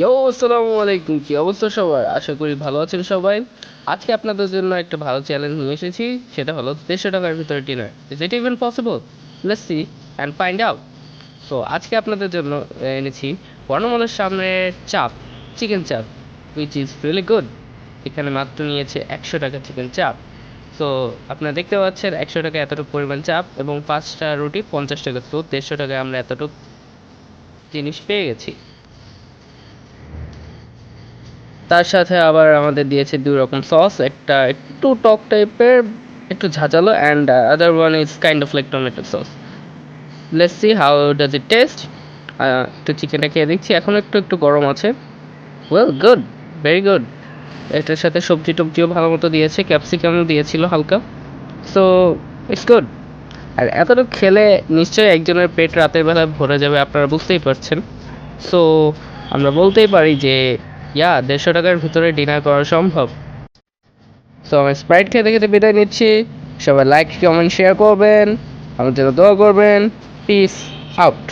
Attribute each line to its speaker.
Speaker 1: আসসালামু আলাইকুম, কি অবস্থা সবার? আশা করি ভালো আছেন সবাই। আজকে আপনাদের জন্য একটা ভালো চ্যালেঞ্জ নিয়ে এসেছি, সেটা হলো 150 টাকার ভিতরে dinner. Is it even possible? Let's see and find out. তো আজকে আপনাদের জন্য এনেছি বর্ণমালার সামনে চাপ, চিকেন চাপ, উইচ ইজ রিয়েলি গুড। এখানে মাত্র নিয়েছে 100 টাকা চিকেন চাপ। তো আপনারা দেখতে পাচ্ছেন 100 টাকা এতটুকু পরিমাণ চাপ এবং 5টা রুটি 50 টাকা। তো 150 টাকায় আমরা এতটুকু জিনিস পেয়ে গেছি। তার সাথে আবার আমাদের দিয়েছে 2 রকম সস, একটা একটু টক টাইপের, একটু ঝাঁঝালো, and other one is kind of like tomato sauce. Let's see how does it taste. একটু চিকেনটা খেয়ে দেখছি, এখনও একটু একটু গরম আছে। Well, good, very good. এটার সাথে সবজি টবজিও ভালো মতো দিয়েছে, ক্যাপসিকামও দিয়েছিল হালকা। So it's good. আর এতটুকু খেলে নিশ্চয়ই একজনের পেট রাতের বেলা ভরে যাবে, আপনারা বুঝতেই পারছেন। সো আমরা বলতেই পারি যে 150 টাকার ভিতরে ডিনার করা সম্ভব। সো আমি স্প্রাইট খেতে খেতে বিদায় নিচ্ছি। সবাই লাইক কমেন্ট শেয়ার করবেন, আমার জন্য দোয়া করবেন। Piece out.